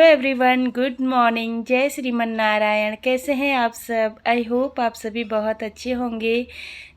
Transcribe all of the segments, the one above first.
Everyone, good morning. जय श्रीमन नारायण। कैसे हैं आप सब? आई होप आप सभी बहुत अच्छे होंगे।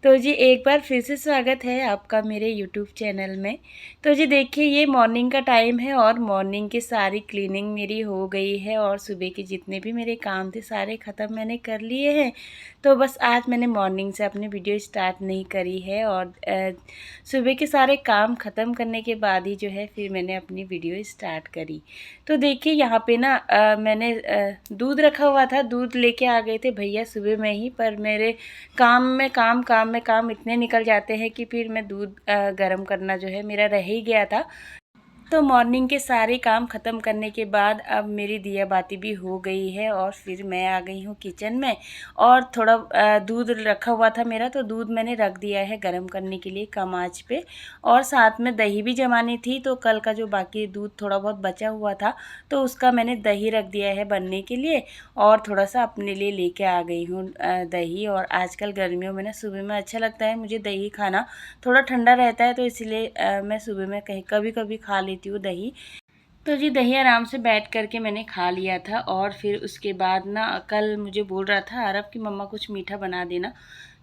तो जी एक बार फिर से स्वागत है आपका मेरे यूट्यूब चैनल में। तो जी देखिए, ये मॉर्निंग का टाइम है और मॉर्निंग की सारी क्लीनिंग मेरी हो गई है और सुबह के जितने भी मेरे काम थे सारे ख़त्म मैंने कर लिए हैं। तो बस आज मैंने मॉर्निंग से अपनी वीडियो स्टार्ट नहीं करी है और सुबह के सारे काम ख़त्म करने के बाद ही जो है फिर मैंने अपनी वीडियो स्टार्ट करी। तो देखिए यहाँ पे ना मैंने दूध रखा हुआ था, दूध लेके आ गए थे भैया सुबह में ही, पर मेरे काम में काम इतने निकल जाते हैं कि फिर मैं दूध गर्म करना जो है मेरा रह ही गया था। तो मॉर्निंग के सारे काम ख़त्म करने के बाद अब मेरी दिया बाती भी हो गई है और फिर मैं आ गई हूँ किचन में। और थोड़ा दूध रखा हुआ था मेरा, तो दूध मैंने रख दिया है गर्म करने के लिए कम आंच पे। और साथ में दही भी जमानी थी, तो कल का जो बाकी दूध थोड़ा बहुत बचा हुआ था तो उसका मैंने दही रख दिया है बनने के लिए। और थोड़ा सा अपने लिए लेके आ गई हूँ दही। और आजकल गर्मियों में ना सुबह में अच्छा लगता है मुझे दही खाना, थोड़ा ठंडा रहता है तो इसीलिए मैं सुबह में कहीं कभी कभी खा लेती हूँ दही। तो जी दही आराम से बैठ करके मैंने खा लिया था। और फिर उसके बाद ना कल मुझे बोल रहा था आरव कि मम्मा कुछ मीठा बना देना।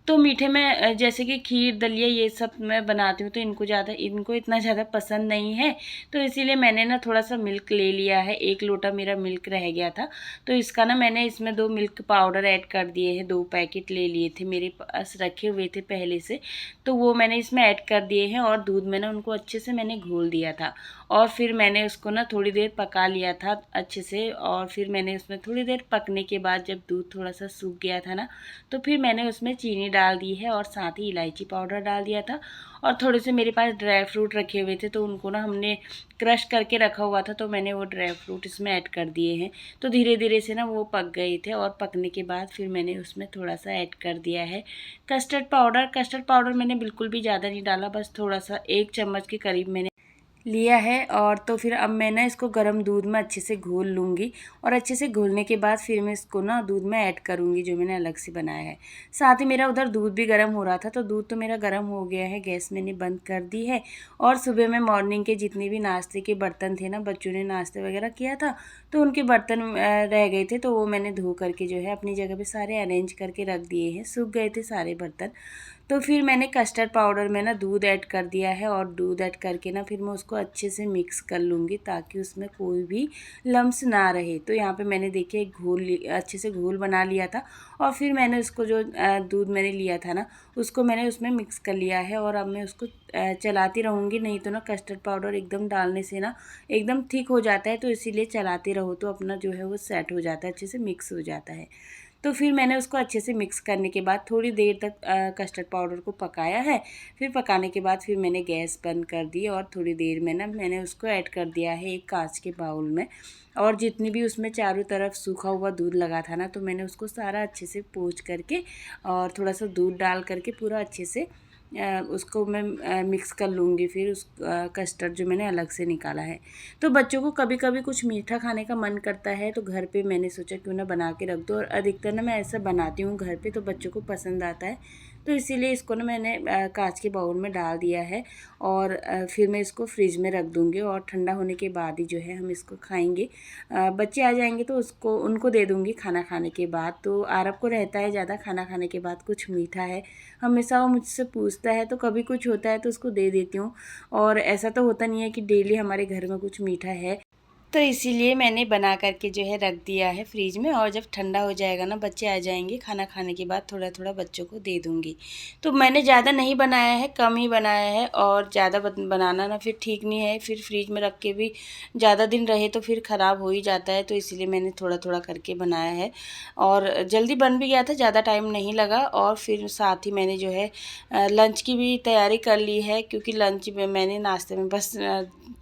तो मीठे में जैसे कि खीर दलिया ये सब मैं बनाती हूँ, तो इनको इतना ज़्यादा पसंद नहीं है। तो इसीलिए मैंने ना थोड़ा सा मिल्क ले लिया है, 1 लोटा मेरा मिल्क रह गया था। तो इसका ना मैंने इसमें 2 मिल्क पाउडर ऐड कर दिए हैं, 2 पैकेट ले लिए थे मेरे पास रखे हुए थे पहले से, तो वो मैंने इसमें ऐड कर दिए हैं। और दूध में ना उनको अच्छे से मैंने घोल दिया था और फिर मैंने उसको ना थोड़ी देर पका लिया था अच्छे से। और फिर मैंने उसमें थोड़ी देर पकने के बाद जब दूध थोड़ा सा सूख गया था ना, तो फिर मैंने उसमें चीनी डाल दी है और साथ ही इलायची पाउडर डाल दिया था। और थोड़े से मेरे पास ड्राई फ्रूट रखे हुए थे, तो उनको ना हमने क्रश करके रखा हुआ था, तो मैंने वो ड्राई फ्रूट इसमें ऐड कर दिए हैं। तो धीरे धीरे से ना वो पक गए थे और पकने के बाद फिर मैंने उसमें थोड़ा सा ऐड कर दिया है कस्टर्ड पाउडर। कस्टर्ड पाउडर मैंने बिल्कुल भी ज़्यादा नहीं डाला, बस थोड़ा सा 1 चम्मच के करीब मैंने लिया है। और तो फिर अब मैं ना इसको गर्म दूध में अच्छे से घोल लूँगी। और अच्छे से घोलने के बाद फिर मैं इसको ना दूध में ऐड करूँगी जो मैंने अलग से बनाया है। साथ ही मेरा उधर दूध भी गर्म हो रहा था, तो दूध तो मेरा गर्म हो गया है, गैस मैंने बंद कर दी है। और सुबह में मॉर्निंग के जितने भी नाश्ते के बर्तन थे ना, बच्चों ने नाश्ते वगैरह किया था, तो उनके बर्तन रह गए थे, तो वो मैंने धो करके जो है अपनी जगह पे सारे अरेंज करके रख दिए हैं, सूख गए थे सारे बर्तन। तो फिर मैंने कस्टर्ड पाउडर में ना दूध ऐड कर दिया है और दूध ऐड करके ना फिर मैं उसको अच्छे से मिक्स कर लूँगी ताकि उसमें कोई भी लम्स ना रहे। तो यहाँ पे मैंने देखिए एक अच्छे से घोल बना लिया था। और फिर मैंने उसको जो दूध मैंने लिया था ना, उसको मैंने उसमें मिक्स कर लिया है। और अब मैं उसको चलाती रहूँगी, नहीं तो ना कस्टर्ड पाउडर एकदम डालने से ना एकदम थिक हो जाता है, तो इसीलिए चलाते रहो तो अपना जो है वो सेट हो जाता है, अच्छे से मिक्स हो जाता है। तो फिर मैंने उसको अच्छे से मिक्स करने के बाद थोड़ी देर तक कस्टर्ड पाउडर को पकाया है। फिर पकाने के बाद फिर मैंने गैस बंद कर दी और थोड़ी देर में ना मैंने उसको ऐड कर दिया है एक कांच के बाउल में। और जितनी भी उसमें चारों तरफ सूखा हुआ दूध लगा था ना, तो मैंने उसको सारा अच्छे से पोंछ करके और थोड़ा सा दूध डाल करके पूरा अच्छे से उसको मैं मिक्स कर लूँगी। फिर उस कस्टर्ड जो मैंने अलग से निकाला है। तो बच्चों को कभी कभी कुछ मीठा खाने का मन करता है, तो घर पे मैंने सोचा क्यों ना बना के रख दो। और अधिकतर ना मैं ऐसा बनाती हूँ घर पे, तो बच्चों को पसंद आता है, तो इसीलिए इसको ना मैंने कांच के बाउल में डाल दिया है। और फिर मैं इसको फ्रिज में रख दूँगी और ठंडा होने के बाद ही जो है हम इसको खाएँगे। बच्चे आ जाएंगे तो उनको दे दूँगी खाना खाने के बाद। तो आरब को रहता है ज़्यादा खाना खाने के बाद कुछ मीठा है, हमेशा वो मुझसे पूछता है, तो कभी कुछ होता है तो उसको दे देती हूँ। और ऐसा तो होता नहीं है कि डेली हमारे घर में कुछ मीठा है, तो इसीलिए मैंने बना करके जो है रख दिया है फ्रिज में। और जब ठंडा हो जाएगा ना, बच्चे आ जाएंगे खाना खाने के बाद, थोड़ा थोड़ा बच्चों को दे दूँगी। तो मैंने ज़्यादा नहीं बनाया है, कम ही बनाया है। और ज़्यादा बनाना ना फिर ठीक नहीं है, फिर फ्रिज में रख के भी ज़्यादा दिन रहे तो फिर ख़राब हो ही जाता है, तो इसीलिए मैंने थोड़ा थोड़ा करके बनाया है। और जल्दी बन भी गया था, ज़्यादा टाइम नहीं लगा। और फिर साथ ही मैंने जो है लंच की भी तैयारी कर ली है, क्योंकि लंच में मैंने नाश्ते में बस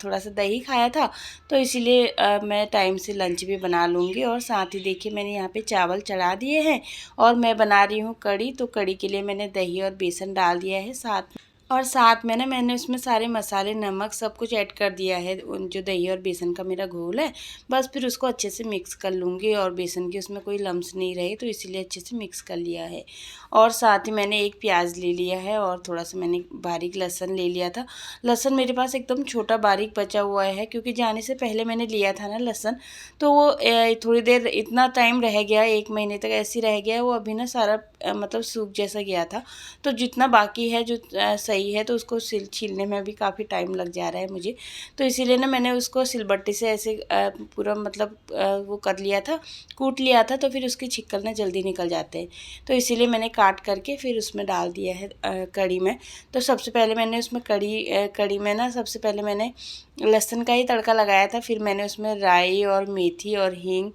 थोड़ा सा दही खाया था, तो इसीलिए मैं टाइम से लंच भी बना लूँगी। और साथ ही देखिए मैंने यहाँ पे चावल चढ़ा दिए हैं और मैं बना रही हूँ कढ़ी। तो कढ़ी के लिए मैंने दही और बेसन डाल दिया है साथ में। और साथ में ना मैंने उसमें सारे मसाले, नमक सब कुछ ऐड कर दिया है। उन जो दही और बेसन का मेरा घोल है, बस फिर उसको अच्छे से मिक्स कर लूँगी और बेसन की उसमें कोई लम्स नहीं रहे, तो इसीलिए अच्छे से मिक्स कर लिया है। और साथ ही मैंने एक प्याज ले लिया है और थोड़ा सा मैंने बारीक लहसुन ले लिया था। लहसुन मेरे पास एकदम छोटा बारीक बचा हुआ है, क्योंकि जाने से पहले मैंने लिया था ना लहसुन, तो वो थोड़ी देर इतना टाइम रह गया, 1 महीने तक ऐसे ही रह गया वो। अभी ना सारा मतलब सूख जैसा गया था, तो जितना बाकी है जो सही है, तो उसको छीलने में भी काफ़ी टाइम लग जा रहा है मुझे। तो इसीलिए ना मैंने उसको सिलबट्टे से ऐसे पूरा मतलब वो कर लिया था, कूट लिया था, तो फिर उसके छिक्कल ना जल्दी निकल जाते हैं। तो इसीलिए मैंने काट करके फिर उसमें डाल दिया है कढ़ी में। तो सबसे पहले मैंने उसमें कढ़ी में ना सबसे पहले मैंने लहसुन का ही तड़का लगाया था। फिर मैंने उसमें राई और मेथी और हींग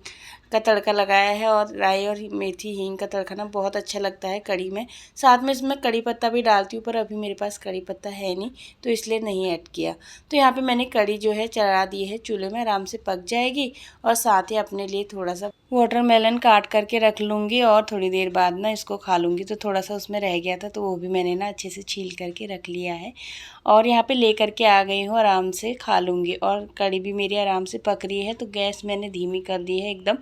का तड़का लगाया है। और राई और मेथी हींग का तड़का ना बहुत अच्छा लगता है कढ़ी में। साथ में इसमें कड़ी पत्ता भी डालती हूँ, पर अभी मेरे पास कड़ी पत्ता है नहीं, तो इसलिए नहीं ऐड किया। तो यहाँ पे मैंने कढ़ी जो है चढ़ा दी है चूल्हे में, आराम से पक जाएगी। और साथ ही अपने लिए थोड़ा सा वाटरमेलन काट करके रख लूँगी और थोड़ी देर बाद ना इसको खा लूँगी। तो थोड़ा सा उसमें रह गया था, तो वो भी मैंने ना अच्छे से छील करके रख लिया है और यहाँ पे ले करके आ गई हूँ, आराम से खा लूँगी। और कढ़ी भी मेरी आराम से पक रही है, तो गैस मैंने धीमी कर दी है एकदम।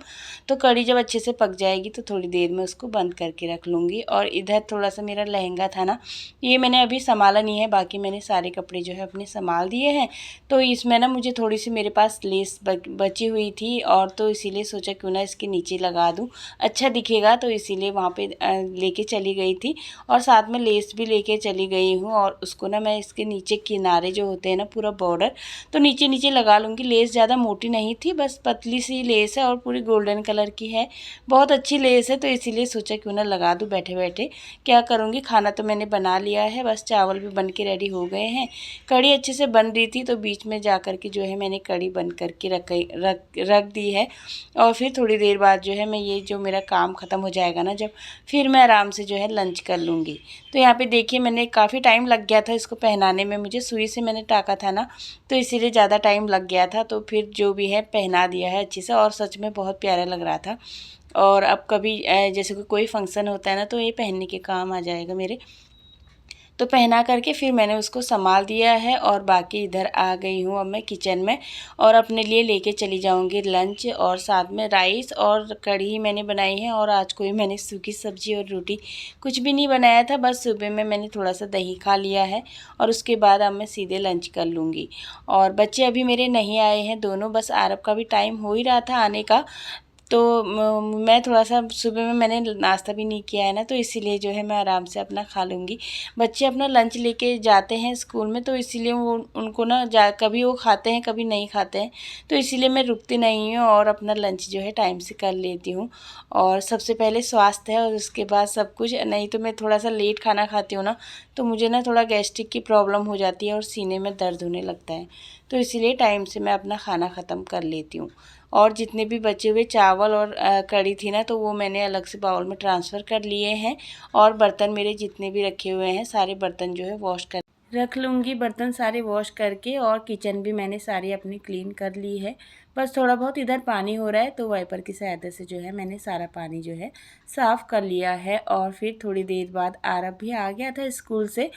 तो कढ़ी जब अच्छे से पक जाएगी तो थोड़ी देर में उसको बंद करके रख लूँगी। और इधर थोड़ा सा मेरा लहंगा था ना, ये मैंने अभी संभाला नहीं है, बाकी मैंने सारे कपड़े जो है अपने संभाल दिए हैं। तो इसमें ना मुझे थोड़ी सी मेरे पास लेस बची हुई थी, और तो इसीलिए सोचा क्यों ना इसके नीचे लगा दूँ, अच्छा दिखेगा, तो इसीलिए वहाँ पे लेके चली गई थी। और साथ में लेस भी लेके चली गई हूँ, और उसको ना मैं इसके नीचे किनारे जो होते हैं ना, पूरा बॉर्डर, तो नीचे नीचे लगा लूँगी। लेस ज़्यादा मोटी नहीं थी, बस पतली सी लेस है और पूरी गोल्डन कलर की है, बहुत अच्छी लेस है। तो इसीलिए सोचा क्यों ना लगा दूँ बैठे बैठे। क्या करूँगी, खाना तो मैंने बना लिया है, बस चावल भी बन के रेडी हो गए हैं। कढ़ी अच्छे से बन रही थी, तो बीच में जा कर के जो है मैंने कढ़ी बंद करके रख दी है। और फिर थोड़ी देर बाद जो है मैं ये जो मेरा काम ख़त्म हो जाएगा ना जब, फिर मैं आराम से जो है लंच कर लूँगी। तो यहाँ पे देखिए मैंने काफ़ी टाइम लग गया था इसको पहनाने में, मुझे सुई से मैंने टाका था ना, तो इसीलिए ज़्यादा टाइम लग गया था। तो फिर जो भी है पहना दिया है अच्छे से, और सच में बहुत प्यारा लग रहा था। और अब कभी जैसे कि कोई फंक्शन होता है ना, तो ये पहनने के काम आ जाएगा मेरे। तो पहना करके फिर मैंने उसको संभाल दिया है, और बाकी इधर आ गई हूँ अब मैं किचन में, और अपने लिए लेके चली जाऊँगी लंच। और साथ में राइस और कढ़ी मैंने बनाई है, और आज कोई मैंने सूखी सब्ज़ी और रोटी कुछ भी नहीं बनाया था, बस सुबह में मैंने थोड़ा सा दही खा लिया है, और उसके बाद अब मैं सीधे लंच कर लूँगी। और बच्चे अभी मेरे नहीं आए हैं दोनों, बस आरब का भी टाइम हो ही रहा था आने का। तो मैं थोड़ा सा सुबह में मैंने नाश्ता भी नहीं किया है ना, तो इसीलिए जो है मैं आराम से अपना खा लूँगी। बच्चे अपना लंच लेके जाते हैं स्कूल में, तो इसीलिए वो उनको ना कभी वो खाते हैं कभी नहीं खाते हैं, तो इसीलिए मैं रुकती नहीं हूँ और अपना लंच जो है टाइम से कर लेती हूँ। और सबसे पहले स्वास्थ्य है और उसके बाद सब कुछ, नहीं तो मैं थोड़ा सा लेट खाना खाती हूँ ना, तो मुझे ना थोड़ा गैस्ट्रिक की प्रॉब्लम हो जाती है और सीने में दर्द होने लगता है। तो इसीलिए टाइम से मैं अपना खाना ख़त्म कर लेती हूँ। और जितने भी बचे हुए चावल और कढ़ी थी ना, तो वो मैंने अलग से बाउल में ट्रांसफ़र कर लिए हैं। और बर्तन मेरे जितने भी रखे हुए हैं, सारे बर्तन जो है वॉश कर रख लूँगी। बर्तन सारे वॉश करके, और किचन भी मैंने सारी अपनी क्लीन कर ली है। बस थोड़ा बहुत इधर पानी हो रहा है, तो वाइपर की सहायता से जो है मैंने सारा पानी जो है साफ़ कर लिया है। और फिर थोड़ी देर बाद आरब भी आ गया था स्कूल से।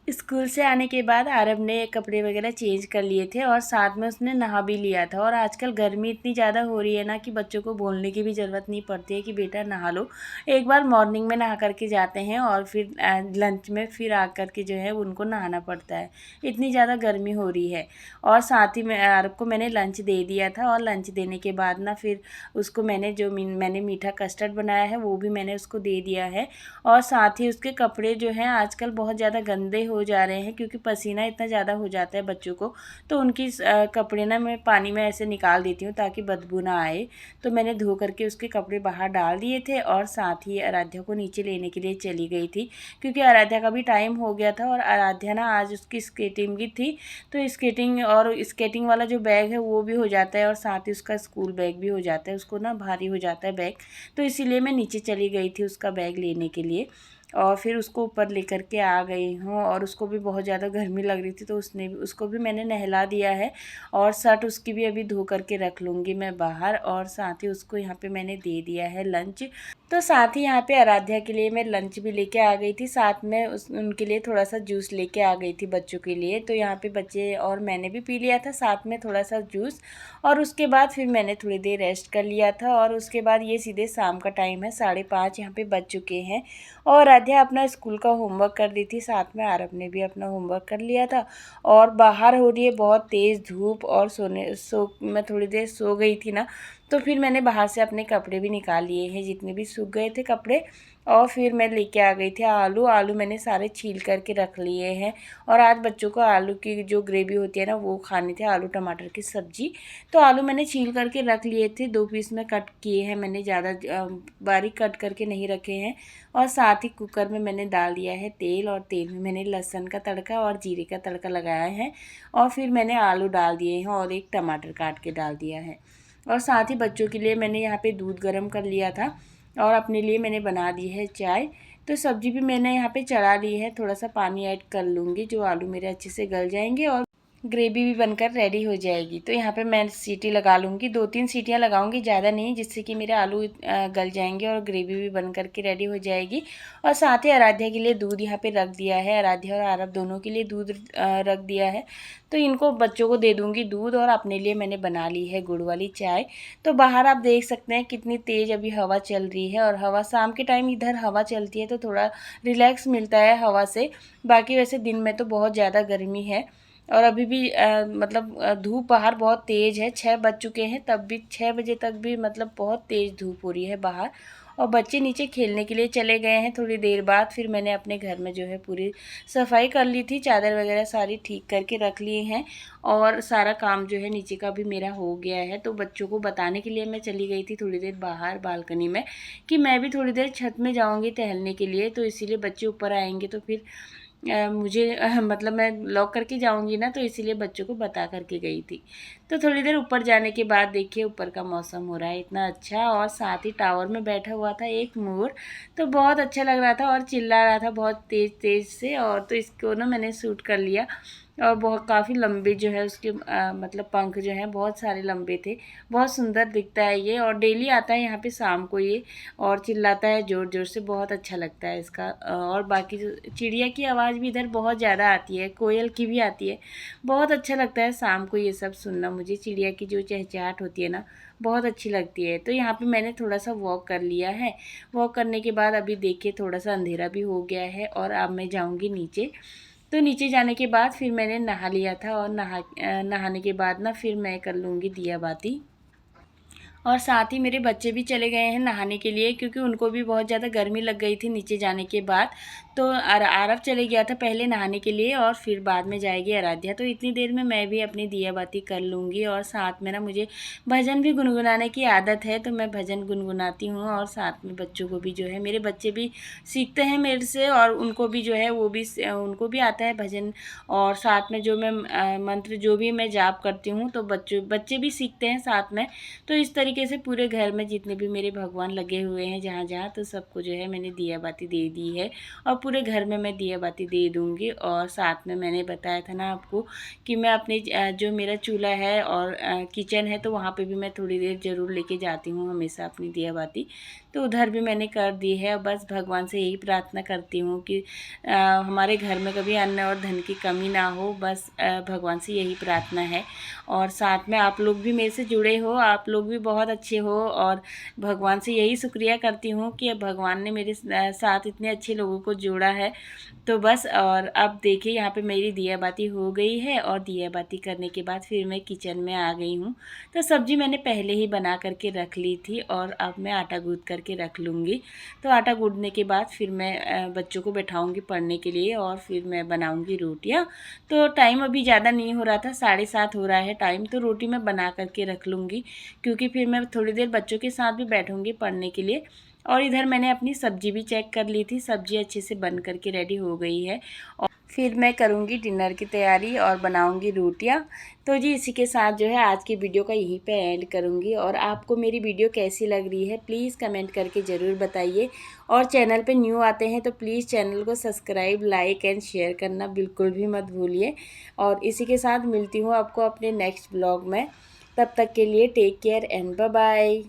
स्कूल से आने के बाद आरब ने कपड़े वगैरह चेंज कर लिए थे, और साथ में उसने नहा भी लिया था। और आजकल गर्मी इतनी ज़्यादा हो रही है ना, कि बच्चों को बोलने की भी ज़रूरत नहीं पड़ती है कि बेटा नहा लो। एक बार मॉर्निंग में नहा करके जाते हैं, और फिर लंच में फिर आ कर के जो है उनको नहाना पड़ता है, इतनी ज़्यादा गर्मी हो रही है। और साथ ही में आरब को मैंने लंच दे दिया था, और लंच देने के बाद ना फिर उसको मैंने मीठा कस्टर्ड बनाया है, वो भी मैंने उसको दे दिया है। और साथ ही उसके कपड़े जो हैं आजकल बहुत ज़्यादा गंदे हो जा रहे हैं, क्योंकि पसीना इतना ज़्यादा हो जाता है बच्चों को, तो उनकी कपड़े ना मैं पानी में ऐसे निकाल देती हूँ ताकि बदबू ना आए। तो मैंने धो करके उसके कपड़े बाहर डाल दिए थे, और साथ ही आराध्या को नीचे लेने के लिए चली गई थी, क्योंकि आराध्या का भी टाइम हो गया था। और आराध्या ना आज उसकी स्केटिंग की थी, तो स्केटिंग वाला जो बैग है वो भी हो जाता है, और साथ ही उसका स्कूल बैग भी हो जाता है, उसको ना भारी हो जाता है बैग, तो इसीलिए मैं नीचे चली गई थी उसका बैग लेने के लिए। और फिर उसको ऊपर लेकर के आ गई हूँ। और उसको भी बहुत ज़्यादा गर्मी लग रही थी तो उसको भी मैंने नहला दिया है। और शर्ट उसकी भी अभी धो करके रख लूँगी मैं बाहर। और साथ ही उसको यहाँ पे मैंने दे दिया है लंच। तो साथ ही यहाँ पे आराध्या के लिए मैं लंच भी लेके आ गई थी, साथ में उनके लिए थोड़ा सा जूस लेके आ गई थी बच्चों के लिए। तो यहाँ पे बच्चे और मैंने भी पी लिया था साथ में थोड़ा सा जूस। और उसके बाद फिर मैंने थोड़ी देर रेस्ट कर लिया था। और उसके बाद ये सीधे शाम का टाइम है, 5:30 यहाँ पे बज चुके हैं। और आराध्या अपना स्कूल का होमवर्क कर रही थी, साथ में आरव ने भी अपना होमवर्क कर लिया था। और बाहर हो रही है बहुत तेज़ धूप। और मैं थोड़ी देर सो गई थी ना, तो फिर मैंने बाहर से अपने कपड़े भी निकाल लिए हैं, जितने भी सूख गए थे कपड़े। और फिर मैं लेके आ गई थी आलू मैंने सारे छील करके रख लिए हैं। और आज बच्चों को आलू की जो ग्रेवी होती है ना वो खानी थी, आलू टमाटर की सब्ज़ी। तो आलू मैंने छील करके रख लिए थे, 2 पीस में कट किए हैं मैंने, ज़्यादा बारीक कट करके नहीं रखे हैं। और साथ ही कुकर में मैंने डाल दिया है तेल, और तेल में मैंने लहसुन का तड़का और जीरे का तड़का लगाया है। और फिर मैंने आलू डाल दिए हैं और एक टमाटर काट के डाल दिया है। और साथ ही बच्चों के लिए मैंने यहाँ पे दूध गर्म कर लिया था। और अपने लिए मैंने बना दी है चाय। तो सब्ज़ी भी मैंने यहाँ पे चढ़ा ली है, थोड़ा सा पानी ऐड कर लूँगी, जो आलू मेरे अच्छे से गल जाएंगे और ग्रेवी भी बनकर रेडी हो जाएगी। तो यहाँ पे मैं सीटी लगा लूँगी, 2-3 सीटियाँ लगाऊंगी, ज़्यादा नहीं, जिससे कि मेरे आलू गल जाएंगे और ग्रेवी भी बन करके रेडी हो जाएगी। और साथ ही आराध्या के लिए दूध यहाँ पे रख दिया है, आराध्या और आरव दोनों के लिए दूध रख दिया है। तो इनको बच्चों को दे दूँगी दूध, और अपने लिए मैंने बना ली है गुड़ वाली चाय। तो बाहर आप देख सकते हैं कितनी तेज़ अभी हवा चल रही है। और हवा शाम के टाइम इधर हवा चलती है तो थोड़ा रिलैक्स मिलता है हवा से। बाकी वैसे दिन में तो बहुत ज़्यादा गर्मी है। और अभी भी धूप बाहर बहुत तेज़ है, 6 बज चुके हैं, तब भी 6 बजे तक भी मतलब बहुत तेज़ धूप हो रही है बाहर। और बच्चे नीचे खेलने के लिए चले गए हैं थोड़ी देर बाद। फिर मैंने अपने घर में जो है पूरी सफाई कर ली थी, चादर वगैरह सारी ठीक करके रख लिए हैं। और सारा काम जो है नीचे का भी मेरा हो गया है। तो बच्चों को बताने के लिए मैं चली गई थी थोड़ी देर बाहर बालकनी में, कि मैं भी थोड़ी देर छत में जाऊँगी टहलने के लिए। तो इसीलिए बच्चे ऊपर आएंगे तो फिर मतलब मैं लॉक करके जाऊंगी ना, तो इसीलिए बच्चों को बता करके गई थी। तो थोड़ी देर ऊपर जाने के बाद देखिए ऊपर का मौसम हो रहा है इतना अच्छा। और साथ ही टावर में बैठा हुआ था एक मोर, तो बहुत अच्छा लग रहा था और चिल्ला रहा था बहुत तेज़ तेज़ से। और तो इसको ना मैंने शूट कर लिया। और बहुत काफ़ी लंबे जो है उसके मतलब पंख जो हैं बहुत सारे लंबे थे, बहुत सुंदर दिखता है ये। और डेली आता है यहाँ पे शाम को ये, और चिल्लाता है ज़ोर ज़ोर से, बहुत अच्छा लगता है इसका। और बाकी जो चिड़िया की आवाज़ भी इधर बहुत ज़्यादा आती है, कोयल की भी आती है, बहुत अच्छा लगता है शाम को ये सब सुनना। मुझे चिड़िया की जो चहचहाट होती है ना बहुत अच्छी लगती है। तो यहाँ पे मैंने थोड़ा सा वॉक कर लिया है। वॉक करने के बाद अभी देखिए थोड़ा सा अंधेरा भी हो गया है, और अब मैं जाऊँगी नीचे। तो नीचे जाने के बाद फिर मैंने नहा लिया था, और नहाने के बाद ना फिर मैं कर लूँगी दिया बाती। और साथ ही मेरे बच्चे भी चले गए हैं नहाने के लिए, क्योंकि उनको भी बहुत ज़्यादा गर्मी लग गई थी नीचे जाने के बाद। तो आरव चले गया था पहले नहाने के लिए, और फिर बाद में जाएगी आराध्या। तो इतनी देर में मैं भी अपनी दिया बाती कर लूँगी। और साथ में ना मुझे भजन भी गुनगुनाने की आदत है, तो मैं भजन गुनगुनाती हूँ। और साथ में बच्चों को भी जो है, मेरे बच्चे भी सीखते हैं मेरे से, और उनको भी जो है उनको भी आता है भजन। और साथ में जो मैं मंत्र जो भी मैं जाप करती हूँ तो बच्चे भी सीखते हैं साथ में। तो इस तरीके से पूरे घर में जितने भी मेरे भगवान लगे हुए हैं जहाँ जहाँ, तो सबको जो है मैंने दिया बाती दे दी है। और पूरे घर में मैं दिया बाती दे दूँगी। और साथ में मैंने बताया था ना आपको कि मैं अपने जो मेरा चूल्हा है और किचन है, तो वहाँ पे भी मैं थोड़ी देर ज़रूर लेके जाती हूँ हमेशा अपनी दिया बाती। तो उधर भी मैंने कर दी है। बस भगवान से यही प्रार्थना करती हूँ कि हमारे घर में कभी अन्न और धन की कमी ना हो, बस भगवान से यही प्रार्थना है। और साथ में आप लोग भी मेरे से जुड़े हो, आप लोग भी बहुत अच्छे हो, और भगवान से यही शुक्रिया करती हूँ कि भगवान ने मेरे साथ इतने अच्छे लोगों को जोड़ा है। तो बस, और अब देखिए यहाँ पे मेरी दिया बाती हो गई है। और दिया बाती करने के बाद फिर मैं किचन में आ गई हूँ। तो सब्ज़ी मैंने पहले ही बना करके रख ली थी, और अब मैं आटा गूँथ करके रख लूँगी। तो आटा गूँथने के बाद फिर मैं बच्चों को बैठाऊँगी पढ़ने के लिए, और फिर मैं बनाऊँगी रोटियाँ। तो टाइम अभी ज़्यादा नहीं हो रहा था, 7:30 हो रहा है टाइम। तो रोटी मैं बना करके रख लूँगी, क्योंकि फिर मैं थोड़ी देर बच्चों के साथ भी बैठूँगी पढ़ने के लिए। और इधर मैंने अपनी सब्ज़ी भी चेक कर ली थी, सब्ज़ी अच्छे से बन करके रेडी हो गई है। फिर मैं करूँगी डिनर की तैयारी और बनाऊँगी रोटियाँ। तो जी इसी के साथ जो है आज की वीडियो का यहीं पे एंड करूँगी। और आपको मेरी वीडियो कैसी लग रही है प्लीज़ कमेंट करके ज़रूर बताइए। और चैनल पे न्यू आते हैं तो प्लीज़ चैनल को सब्सक्राइब, लाइक एंड शेयर करना बिल्कुल भी मत भूलिए। और इसी के साथ मिलती हूँ आपको अपने नेक्स्ट ब्लॉग में। तब तक के लिए take care and bye bye.